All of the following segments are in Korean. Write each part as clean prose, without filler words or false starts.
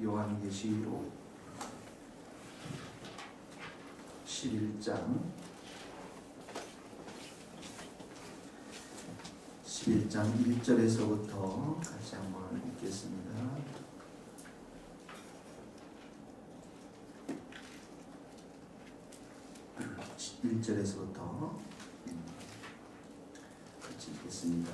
요한계시록 11장 1절에서부터 같이 한번 읽겠습니다. 1절에서부터 같이 읽겠습니다.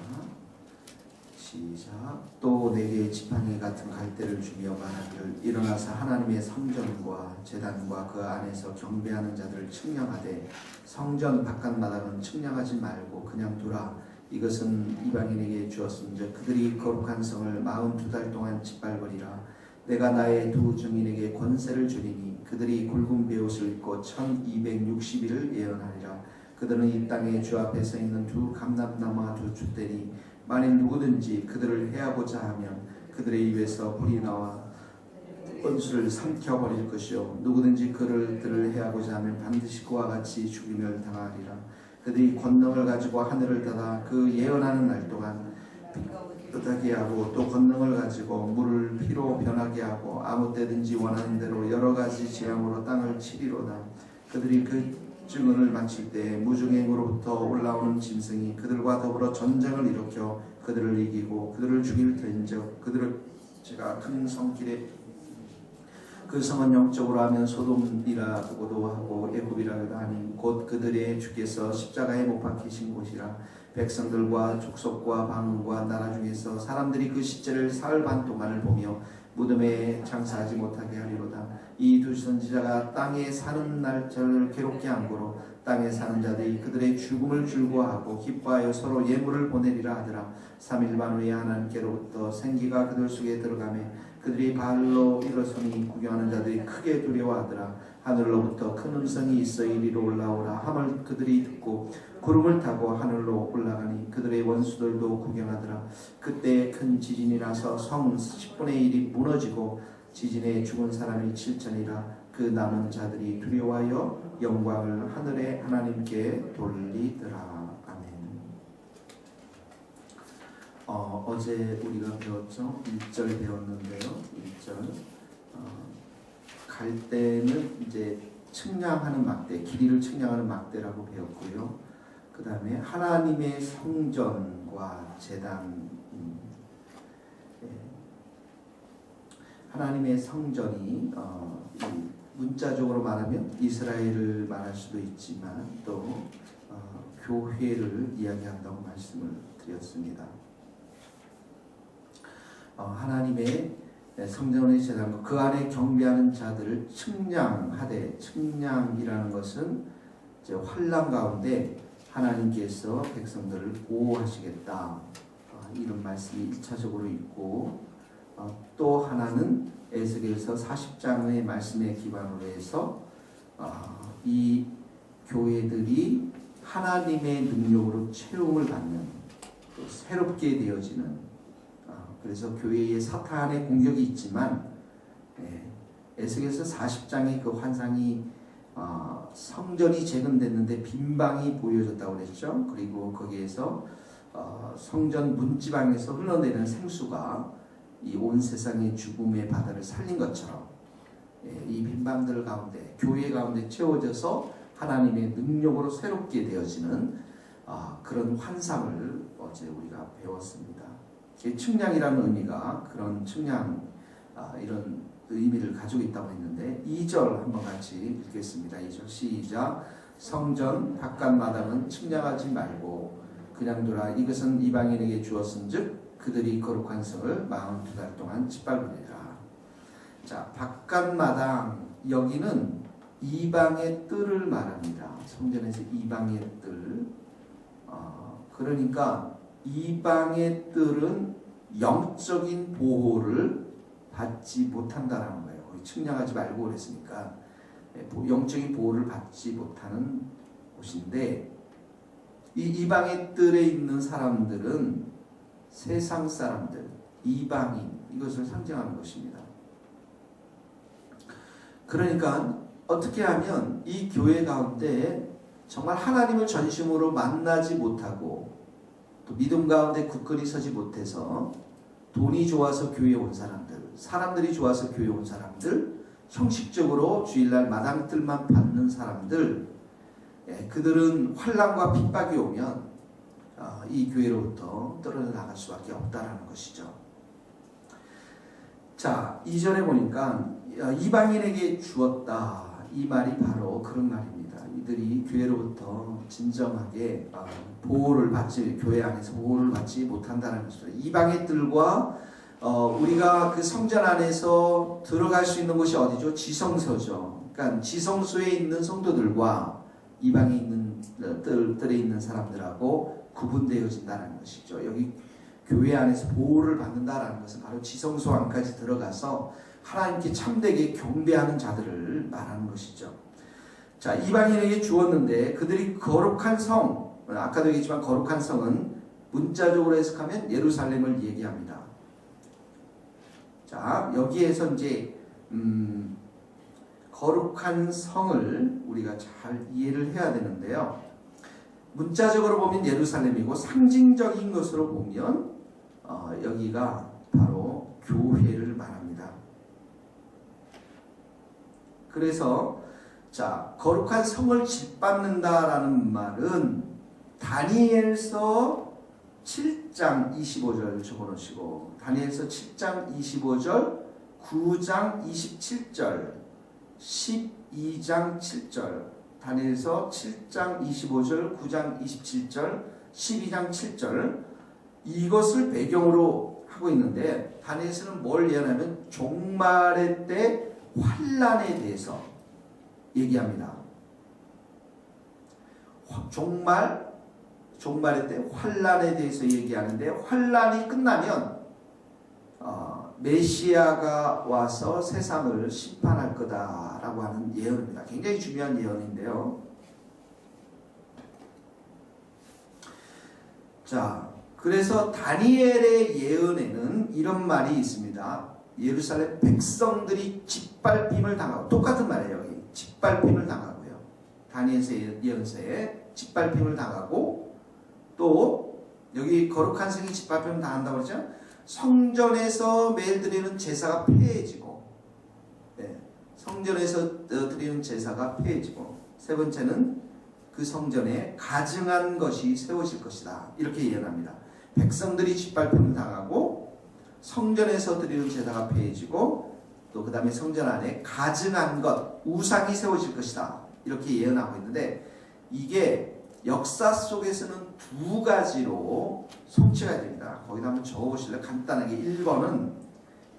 시작. 또 내게 지팡이 같은 갈대를 주며 말하기를 일어나서 하나님의 성전과 제단과 그 안에서 경배하는 자들을 측량하되 성전 바깥마당은 측량하지 말고 그냥 두라. 이것은 이방인에게 주었은즉 그들이 거룩한 성을 42달 동안 짓밟으리라. 내가 나의 두 증인에게 권세를 주리니 그들이 굵은 베옷을 입고 1260일을 예언하리라. 그들은 이 땅에 주 앞에 서 있는 두 감람나무와 두 촛대니 만일 누구든지 그들을 해하고자 하면 그들의 입에서 불이 나와 원수를 삼켜버릴 것이요 누구든지 그들을 해하고자 하면 반드시 그와 같이 죽임을 당하리라. 그들이 권능을 가지고 하늘을 닫아 그 예언하는 날 동안 뜨게 하고 또 권능을 가지고 물을 피로 변하게 하고 아무 때든지 원하는 대로 여러 가지 재앙으로 땅을 치리로다. 그들이 그 증언을 마칠 때 무중행으로부터 올라오는 짐승이 그들과 더불어 전쟁을 일으켜 그들을 이기고 그들을 죽일 터인즉 그들을 제가 큰 성길에 그 성은 영적으로 하면 소돔이라고도 하고 애굽이라고도 하니 곧 그들의 주께서 십자가에 못 박히신 곳이라. 백성들과 족속과 방언과 나라 중에서 사람들이 그 시체를 사흘 반 동안을 보며 무덤에 장사하지 못하게 하리로다. 이 두 선지자가 땅에 사는 날짜를 괴롭게 함으로 땅에 사는 자들이 그들의 죽음을 즐거워하고 기뻐하여 서로 예물을 보내리라 하더라. 3일 반 후에 하나님께로부터 생기가 그들 속에 들어가매 그들이 발로 일어서니 구경하는 자들이 크게 두려워하더라. 하늘로부터 큰 음성이 있어 이리로 올라오라 함을 그들이 듣고 구름을 타고 하늘로 올라가니 그들의 원수들도 구경하더라. 그때 큰 지진이 나서 성 10분의 1이 무너지고 지진에 죽은 사람이 7천이라. 그 남은 자들이 두려워하여 영광을 하늘의 하나님께 돌리더라. 아멘. 어제 우리가 배웠죠? 1절 배웠는데요. 1절 갈 때는 이제 측량하는 막대, 길이를 측량하는 막대라고 배웠고요. 그 다음에 하나님의 성전과 제단, 하나님의 성전이 문자적으로 말하면 이스라엘을 말할 수도 있지만 또 교회를 이야기한다고 말씀을 드렸습니다. 하나님의 성전의 제단과 그 안에 경배하는 자들을 측량하되, 측량이라는 것은 이제 환난 가운데 하나님께서 백성들을 보호하시겠다, 이런 말씀이 1차적으로 있고, 또 하나는 에스겔서 40장의 말씀에 기반으로 해서 이 교회들이 하나님의 능력으로 채움을 받는, 또 새롭게 되어지는, 그래서 교회에 사탄의 공격이 있지만 에스겔서 40장의 그 환상이 성전이 재건됐는데 빈방이 보여졌다고 그랬죠. 그리고 거기에서 성전 문지방에서 흘러내리는 생수가 이 온 세상의 죽음의 바다를 살린 것처럼 이 빈방들 가운데, 교회 가운데 채워져서 하나님의 능력으로 새롭게 되어지는 그런 환상을 어제 우리가 배웠습니다. 측량이라는 의미가 그런 측량, 이런 의미를 가지고 있다고 했는데 2절 한번 같이 읽겠습니다. 2절 시작. 성전 바깥마당은 측량하지 말고 그냥 두라. 이것은 이방인에게 주었은즉 그들이 거룩한 성을 42달 동안 짓밟으리라. 자, 바깥마당, 여기는 이방의 뜰을 말합니다. 성전에서 이방의 뜰. 그러니까 이방의 뜰은 영적인 보호를 받지 못한다는 거예요. 측량하지 말고 그랬으니까 영적인 보호를 받지 못하는 곳인데, 이 이방의 뜰에 있는 사람들은 세상 사람들, 이방인, 이것을 상징하는 것입니다. 그러니까 어떻게 하면 이 교회 가운데 정말 하나님을 전심으로 만나지 못하고 또 믿음 가운데 굳건히 서지 못해서 돈이 좋아서 교회에 온 사람들, 사람들이 좋아서 교회에 온 사람들, 형식적으로 주일날 마당들만 받는 사람들, 그들은 환난과 핍박이 오면 이 교회로부터 떨어져 나갈 수밖에 없다라는 것이죠. 자, 2절에 보니까 이방인에게 주었다. 이 말이 바로 그런 말입니다. 이들이 교회로부터 진정하게 보호를 받지, 교회 안에서 보호를 받지 못한다는 것이죠. 이방인들과 우리가 그 성전 안에서 들어갈 수 있는 곳이 어디죠? 지성소죠. 그러니까 지성소에 있는 성도들과 이방인들에 있는 사람들하고 구분되어진다는 것이죠. 여기 교회 안에서 보호를 받는다라는 것은 바로 지성소 안까지 들어가서 하나님께 참되게 경배하는 자들을 말하는 것이죠. 자, 이방인에게 주었는데 그들이 거룩한 성, 아까도 얘기했지만 거룩한 성은 문자적으로 해석하면 예루살렘을 얘기합니다. 자, 여기에서 이제 거룩한 성을 우리가 잘 이해를 해야 되는데요. 문자적으로 보면 예루살렘이고 상징적인 것으로 보면 여기가 바로 교회를 말합니다. 그래서 자, 거룩한 성을 짓밟는다라는 말은 다니엘서 7장 25절 적어놓으시고, 다니엘서 7장 25절, 9장 27절, 12장 7절, 다니엘서 7장 25절, 9장 27절, 12장 7절, 이것을 배경으로 하고 있는데, 다니엘서는 뭘 예언하면 종말의 때 환난에 대해서 얘기합니다. 종말의 때 환난에 대해서 얘기하는데, 환난이 끝나면 메시아가 와서 세상을 심판할 거다라고 하는 예언입니다. 굉장히 중요한 예언인데요. 자, 그래서 다니엘의 예언에는 이런 말이 있습니다. 예루살렘 백성들이 짓밟힘을 당하고, 똑같은 말이에요. 여기 짓밟힘을 당하고요. 다니엘서 예언서에 짓밟힘을 당하고, 또 여기 거룩한 성이 짓밟힘을 당한다고 그러죠. 성전에서 매일 드리는 제사가 폐해지고, 성전에서 드리는 제사가 폐해지고, 세 번째는 그 성전에 가증한 것이 세워질 것이다. 이렇게 예언합니다. 백성들이 짓밟힘을 당하고, 성전에서 드리는 제사가 폐해지고, 또 그 다음에 성전 안에 가증한 것, 우상이 세워질 것이다. 이렇게 예언하고 있는데, 이게 역사 속에서는 두 가지로 성취가 됩니다. 거기다 한번 적어보실래요? 간단하게 1번은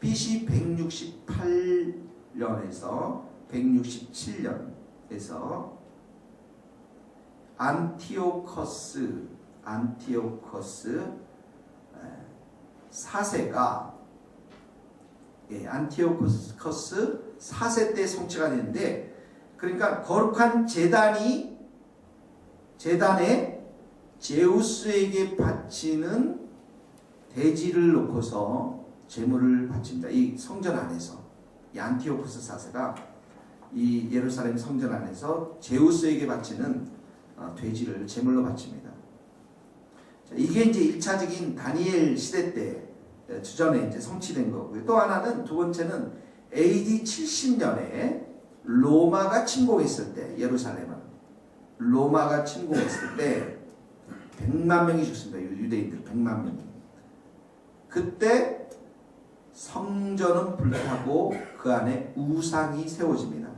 BC 168년에서 167년에서 안티오커스 4세가 안티오커스 4세 때 성취가 되는데, 그러니까 거룩한 제단에 제우스에게 바치는 대지를 놓고서 제물을 바칩니다. 이 성전 안에서 이 안티오코스 4세가 이 예루살렘 성전 안에서 제우스에게 바치는 돼지를 제물로 바칩니다. 자, 이게 이제 1차적인 다니엘 시대 때 주전에 이제 성취된 거고요. 또 하나는, 두 번째는 AD 70년에 로마가 침공했을 때, 예루살렘은 로마가 침공했을 때 100만 명이 죽습니다. 유대인들 100만 명이. 그때 성전은 불타고 그 안에 우상이 세워집니다.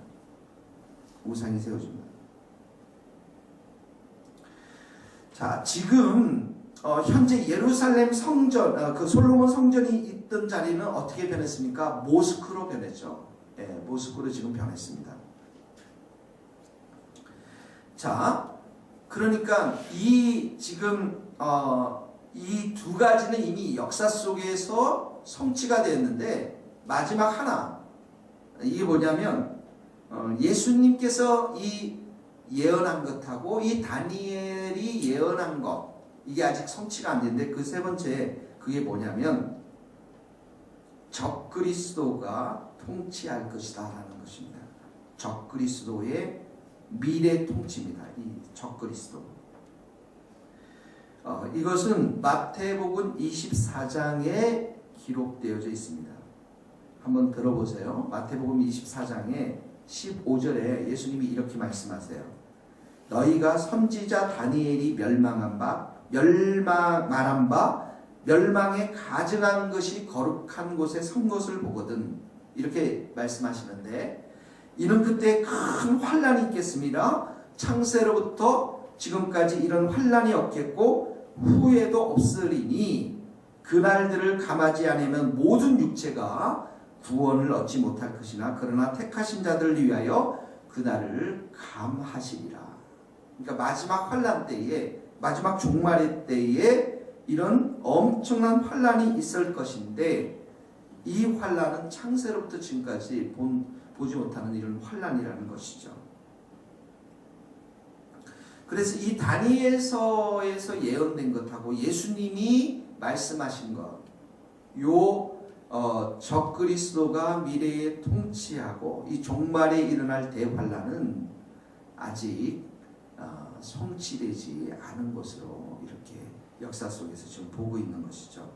우상이 세워집니다. 자, 지금 현재 예루살렘 성전, 그 솔로몬 성전이 있던 자리는 어떻게 변했습니까? 모스크로 변했죠. 모스크로 지금 변했습니다. 자, 그러니까 이 지금 이 두 가지는 이미 역사 속에서 성취가 되었는데, 마지막 하나, 이게 뭐냐면 예수님께서 이 예언한 것하고 이 다니엘이 예언한 것, 이게 아직 성취가 안 됐는데, 그 세 번째, 그게 뭐냐면 적그리스도가 통치할 것이다 라는 것입니다. 적그리스도의 미래 통치입니다. 이 적그리스도. 이것은 마태복음 24장에 기록되어져 있습니다. 한번 들어보세요. 마태복음 24장에 15절에 예수님이 이렇게 말씀하세요. 너희가 선지자 다니엘이 말한 바 멸망에 가증한 것이 거룩한 곳에 선 것을 보거든. 이렇게 말씀하시는데, 이는 그때 큰 환란이 있겠습니다. 창세로부터 지금까지 이런 환란이 없겠고 후에도 없으리니 그날들을 감하지 않으면 모든 육체가 구원을 얻지 못할 것이나 그러나 택하신 자들을 위하여 그날을 감하시리라. 그러니까 마지막 환란 때에, 마지막 종말의 때에 이런 엄청난 환란이 있을 것인데, 이 환란은 창세로부터 지금까지 보지 못하는 이런 환란이라는 것이죠. 그래서 이 다니엘서에서 예언된 것하고 예수님이 말씀하신 것, 적그리스도가 미래에 통치하고 이 종말에 일어날 대환란은 아직 성취되지 않은 것으로 이렇게 역사 속에서 지금 보고 있는 것이죠.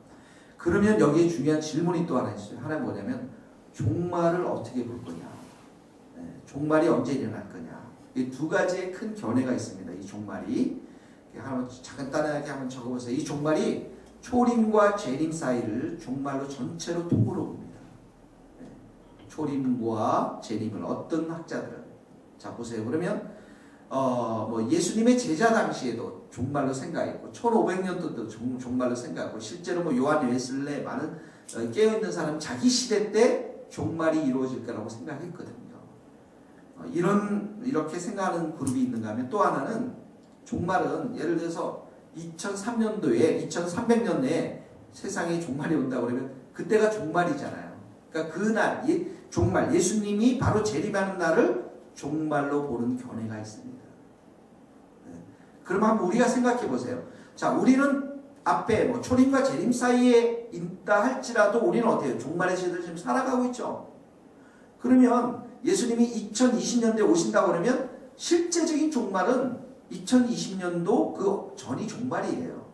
그러면 여기에 중요한 질문이 또 하나 있어요. 하나 뭐냐면 종말을 어떻게 볼 거냐, 종말이 언제 일어날 거냐. 이 두 가지의 큰 견해가 있습니다. 이 종말이 한번 간단하게 한번 적어보세요. 이 종말이 초림과 재림 사이를 종말로 전체로 통으로 봅니다. 초림과 재림을 어떤 학자들은, 자 보세요. 그러면 예수님의 제자 당시에도 종말로 생각했고 1500년도도 종말로 생각했고 실제로 요한 웨슬레 많은 깨어있는 사람 자기 시대 때 종말이 이루어질 거라고 생각했거든요. 이렇게 생각하는 그룹이 있는가 하면, 또 하나는 종말은 예를 들어서 2300년도에 2300년 내에 세상에 종말이 온다고 그러면 그때가 종말이잖아요. 그러니까 그날 종말, 예수님이 바로 재림하는 날을 종말로 보는 견해가 있습니다. 그럼 한번 우리가 생각해 보세요. 자, 우리는 앞에 초림과 재림 사이에 있다 할지라도 우리는 어때요? 종말의 시대를 지금 살아가고 있죠. 그러면 예수님이 2020년대에 오신다고 그러면 실제적인 종말은 2020년도 그 전이 종말이에요.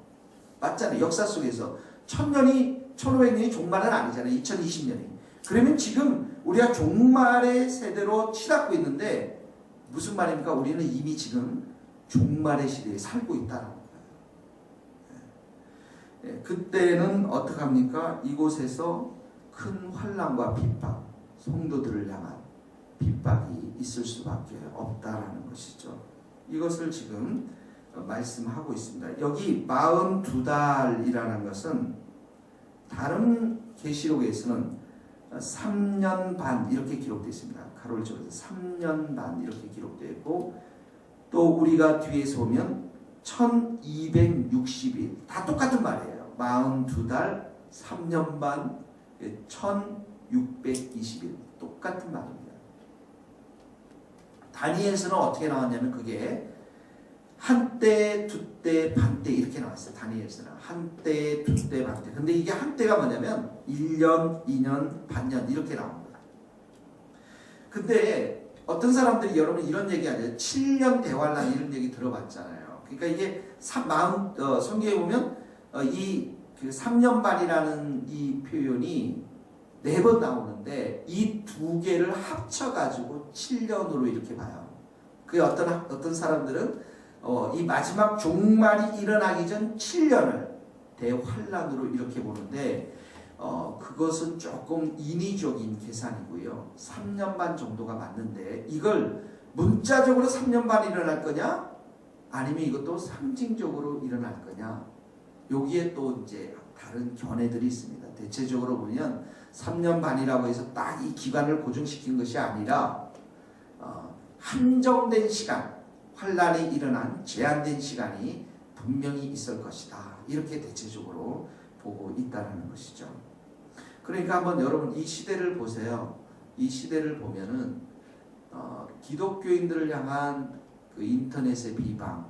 맞잖아요. 역사 속에서 1000년이 1500년이 종말은 아니잖아요. 2020년이. 그러면 지금 우리가 종말의 세대로 치닫고 있는데 무슨 말입니까? 우리는 이미 지금 종말의 시대에 살고 있다는 거예요. 그때는 어떻게 합니까? 이곳에서 큰 환난과 핍박, 성도들을 향한 핍박이 있을 수밖에 없다라는 것이죠. 이것을 지금 말씀하고 있습니다. 여기 42달이라는 것은 다른 계시록에서는 3년 반 이렇게 기록되어 있습니다. 가로를 적어서 3년 반 이렇게 기록되어 있고, 또 우리가 뒤에서 보면 1260일, 다 똑같은 말이에요. 42달 3년 반 1620일 똑같은 말입니다. 다니엘서는 어떻게 나왔냐면 그게 한때, 두때, 반때 이렇게 나왔어요. 다니엘서는 한때, 두때, 반때. 근데 이게 한때가 뭐냐면 1년, 2년, 반년 이렇게 나옵니다. 근데 어떤 사람들이, 여러분 이런 얘기 하죠. 7년 대환란 이런 얘기 들어봤잖아요. 그러니까 이게 성경에 보면 그 3년 반이라는 이 표현이 4번 나오는데 이 두 개를 합쳐가지고 7년으로 이렇게 봐요. 그 어떤 사람들은 이 마지막 종말이 일어나기 전 7년을 대환란으로 이렇게 보는데 그것은 조금 인위적인 계산이고요. 3년 반 정도가 맞는데 이걸 문자적으로 3년 반 일어날 거냐? 아니면 이것도 상징적으로 일어날 거냐? 여기에 또 이제 다른 견해들이 있습니다. 대체적으로 보면 3년 반이라고 해서 딱 이 기간을 고정시킨 것이 아니라 한정된 시간, 환란이 일어난 제한된 시간이 분명히 있을 것이다. 이렇게 대체적으로 보고 있다는 것이죠. 그러니까 한번 여러분 이 시대를 보세요. 이 시대를 보면은 기독교인들을 향한 그 인터넷의 비방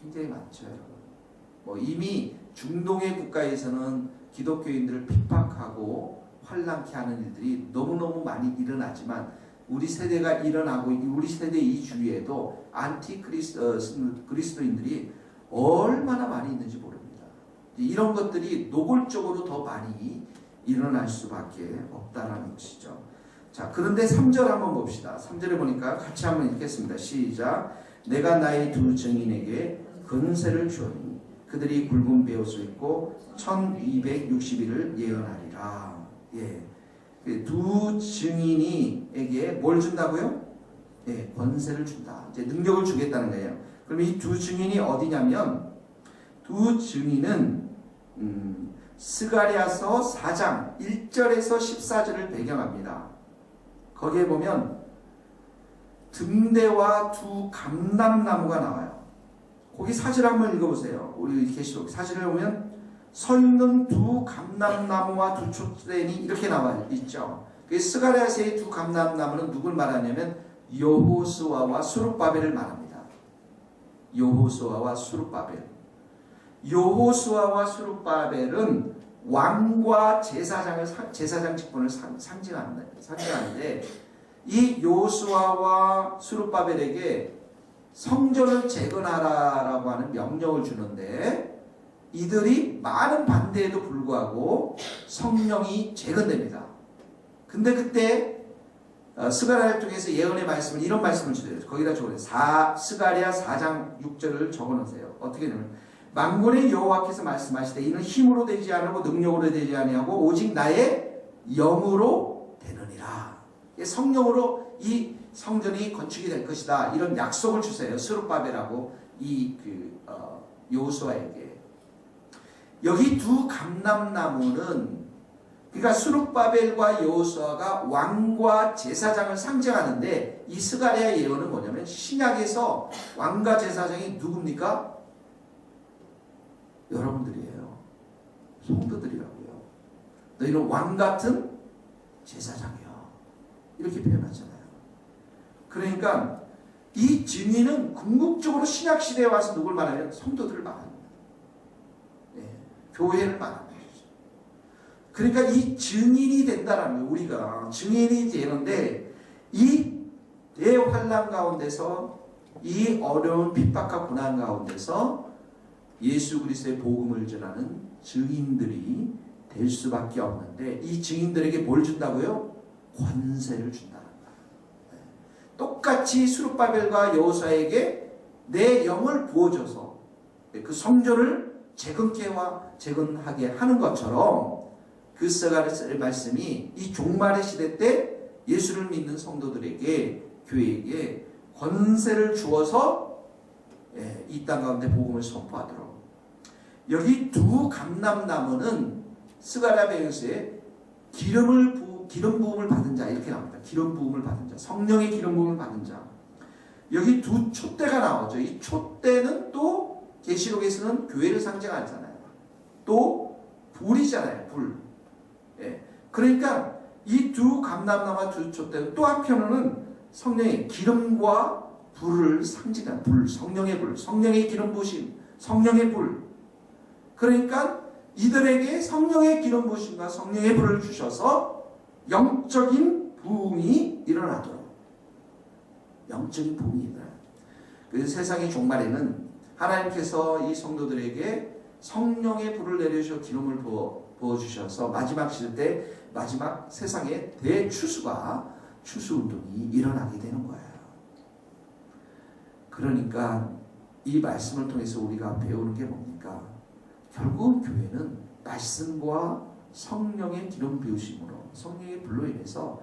굉장히 많죠. 이미 중동의 국가에서는 기독교인들을 핍박하고 환난케 하는 일들이 너무너무 많이 일어나지만 우리 세대가 일어나고 우리 세대 이 주위에도 그리스도인들이 얼마나 많이 있는지 모릅니다. 이런 것들이 노골적으로 더 많이 일어날 수밖에 없다라는 것이죠. 자, 그런데 3절 한번 봅시다. 3절에 보니까 같이 한번 읽겠습니다. 시작. 내가 나의 두 증인에게 권세를 주었니 그들이 굵은 베옷을 입고 1260일을 예언하리라. 예. 두 증인이에게 뭘 준다고요? 예, 권세를 준다. 이제 능력을 주겠다는 거예요. 그럼 이 두 증인이 어디냐면 두 증인은 스가랴서 4장 1절에서 14절을 배경합니다. 거기에 보면 등대와 두 감람나무가 나와요. 거기 사진을 한번 읽어보세요. 우리 계시록 사진을 보면 서 있는 두 감람나무와 두 촛대니 이렇게 나와 있죠. 스가랴서의 두 감람나무는 누굴 말하냐면 여호수아와 수룹바벨을 말합니다. 여호수아와 수룹바벨. 여호수아와 수룹바벨은 왕과 제사장 직분을 상징하는데 이 여호수아와 수룹바벨에게 성전을 재건하라라고 하는 명령을 주는데 이들이 많은 반대에도 불구하고 성령이 재건됩니다. 근데 그때 스가랴 쪽에서 예언의 말씀을 이런 말씀을 주세요. 거기다 적어놓으세요. 스가랴 4장 6절을 적어놓으세요. 어떻게 되냐면 만군의 여호와께서 말씀하시되 이는 힘으로 되지 않고 능력으로 되지 아니하고 오직 나의 영으로 되느니라. 성령으로 이 성전이 건축이 될 것이다. 이런 약속을 주세요. 스룹바벨하고 여호수아에게. 여기 두 감람나무는 그러니까 수룹바벨과 여호수아가 왕과 제사장을 상징하는데 이 스가랴 예언은 뭐냐면 신약에서 왕과 제사장이 누굽니까? 여러분들이에요. 성도들이라고요. 너희는 왕 같은 제사장이야. 이렇게 표현하잖아요. 그러니까 이 증인은 궁극적으로 신약시대에 와서 누굴 말하냐면 성도들을 말합니다. 네, 교회를 말합니다. 그러니까 이 증인이 된다라는 거예요. 우리가 증인이 되는데 이 대환란 가운데서 이 어려운 핍박과 고난 가운데서 예수 그리스도의 복음을 전하는 증인들이 될 수밖에 없는데 이 증인들에게 뭘 준다고요? 권세를 준다는 거예요. 똑같이 수룹바벨과 여호수아에게 내 영을 부어줘서 그 성전을 재건하게 하는 것처럼 그 스가랴의 말씀이 이 종말의 시대 때 예수를 믿는 성도들에게 교회에게 권세를 주어서 이 땅 가운데 복음을 선포하도록. 여기 두 감람나무는 스가랴 배경서에 기름 부음을 받은 자 이렇게 나옵니다. 기름 부음을 받은 자, 성령의 기름 부음을 받은 자. 여기 두 촛대가 나오죠. 이 촛대는 또 계시록에서는 교회를 상징하잖아요. 또 불이잖아요. 불. 그러니까 이 두 감람나무와 두 촛대는 또 한편으로는 성령의 기름과 불을 상징하는 불, 성령의 불, 성령의 기름 부으심, 성령의 불. 그러니까 이들에게 성령의 기름 부으심과 성령의 불을 주셔서 영적인 부흥이 일어나도록. 영적인 부흥이 일어나요. 그래서 세상의 종말에는 하나님께서 이 성도들에게 성령의 불을 내려주셔 기름을 부어주셔서 마지막 시대 때 마지막 세상의 대추수가 추수운동이 일어나게 되는 거예요. 그러니까 이 말씀을 통해서 우리가 배우는 게 뭡니까? 결국 교회는 말씀과 성령의 기름 부으심으로 성령의 불로 인해서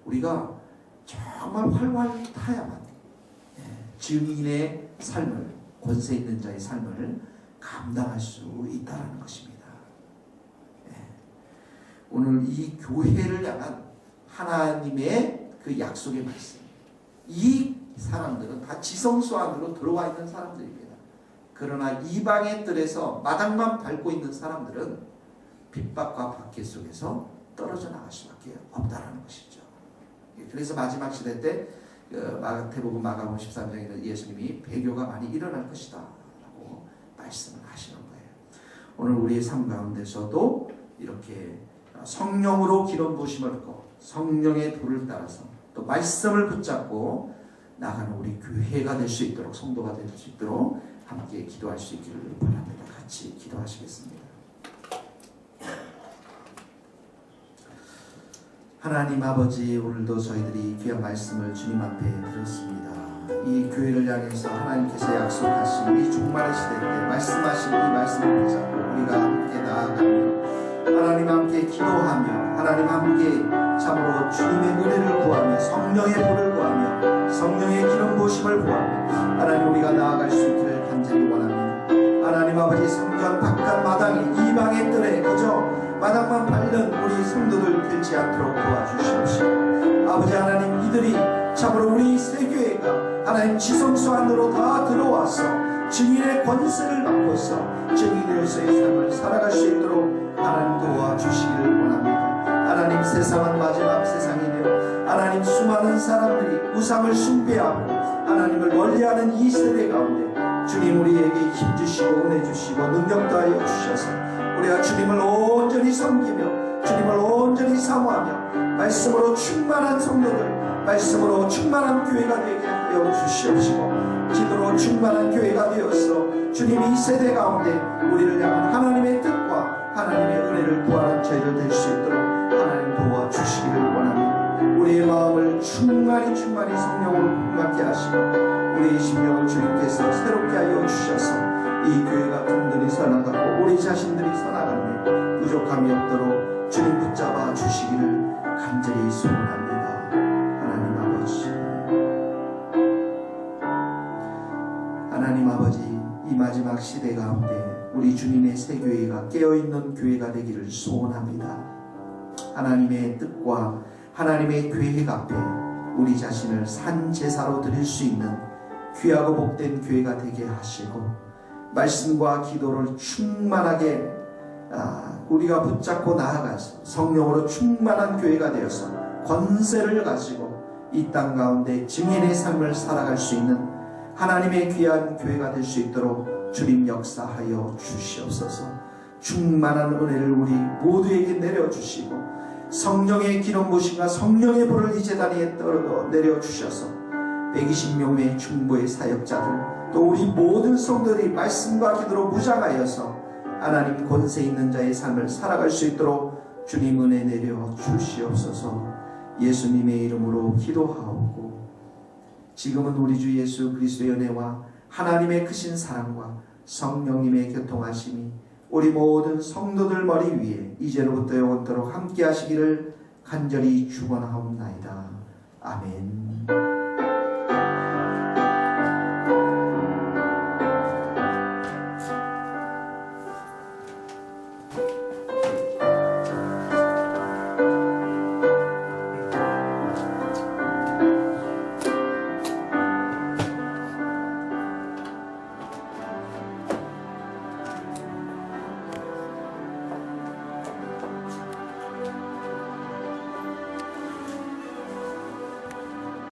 우리가 정말 활활 타야만 증인의 삶을 권세 있는 자의 삶을 감당할 수 있다는 것입니다. 오늘 이 교회를 향한 하나님의 그 약속의 말씀, 이 사람들은 다 지성소 안으로 들어와 있는 사람들입니다. 그러나 이방의 뜰에서 마당만 밟고 있는 사람들은 핍박과 박해 속에서 떨어져 나갈 수밖에 없다는 것이죠. 그래서 마지막 시대 때 마태복음 마가복음 13장에는 예수님이 배교가 많이 일어날 것이다 라고 말씀을 하시는 거예요. 오늘 우리의 삶 가운데서도 이렇게 성령으로 기름 부으심을 받고 성령의 불을 따라서 또 말씀을 붙잡고 나가는 우리 교회가 될 수 있도록, 성도가 될 수 있도록 함께 기도할 수 있기를 바랍니다. 같이 기도하시겠습니다. 하나님 아버지, 오늘도 저희들이 귀한 말씀을 주님 앞에 들었습니다. 이 교회를 향해서 하나님께서 약속하신 이 종말의 시대 때 말씀하신 이 말씀을 붙잡고 우리가 함께 나아가며 하나님 함께 기도하며 하나님 함께 참으로 주님의 은혜를 구하며 성령의 불을 구하며 성령의 기름 부으심을 구하며 하나님 우리가 나아갈 수 있기를 간절히 원합니다. 하나님 아버지, 성전 바깥 마당에 이방의 뜰에 그저 마당만 밟는 우리 성도들 되지 않도록 도와주시옵시고, 아버지 하나님, 이들이 참으로 우리 세교회가 하나님 지성소 안으로 다 들어와서 증인의 권세를 받고서 증인으로서의 삶을 살아갈 수 있도록 하나님 도와주시기를 원합니다. 하나님, 세상은 마지막 세상이며 하나님 수많은 사람들이 우상을 숭배하고 하나님을 멀리하는 이 세대 가운데 주님 우리에게 힘주시고 은혜 주시고 능력 더하여 주셔서 우리가 주님을 온전히 섬기며 주님을 온전히 사모하며 말씀으로 충만한 성도들, 말씀으로 충만한 교회가 되게 하여 주시옵시고, 기도로 충만한 교회가 되어서 주님 이 세대 가운데 우리를 향한 하나님의 뜻과 하나님의 은혜를 구하는 저희들 될 수 있도록 하나님 도와주시기를 원합니다. 우리의 마음을 충만히 성령으로 풍성하게 하시고 우리의 심령을 주님께서 새롭게 하여 주셔서 이 교회가 든든히 서나가고 우리 자신들이 서나가는 데 부족함이 없도록 주님 붙잡아 주시기를 간절히 소원합니다. 하나님 아버지, 하나님 아버지, 이 마지막 시대 가운데 우리 주님의 새 교회가 깨어있는 교회가 되기를 소원합니다. 하나님의 뜻과 하나님의 계획 앞에 우리 자신을 산 제사로 드릴 수 있는 귀하고 복된 교회가 되게 하시고, 말씀과 기도를 충만하게 우리가 붙잡고 나아가서 성령으로 충만한 교회가 되어서 권세를 가지고 이 땅 가운데 증인의 삶을 살아갈 수 있는 하나님의 귀한 교회가 될 수 있도록 주님 역사하여 주시옵소서. 충만한 은혜를 우리 모두에게 내려주시고 성령의 기름 부으심과 성령의 불을 이 제단에 떨어 내려주셔서 120명의 중보의 사역자들, 또 우리 모든 성도들이 말씀과 기도로 무장하여서 하나님 권세 있는 자의 삶을 살아갈 수 있도록 주님 은혜 내려 주시옵소서. 예수님의 이름으로 기도하옵고, 지금은 우리 주 예수 그리스도의 은혜와 하나님의 크신 사랑과 성령님의 교통하심이 우리 모든 성도들 머리 위에 이제로부터 영원토록 함께 하시기를 간절히 축원하옵나이다. 아멘.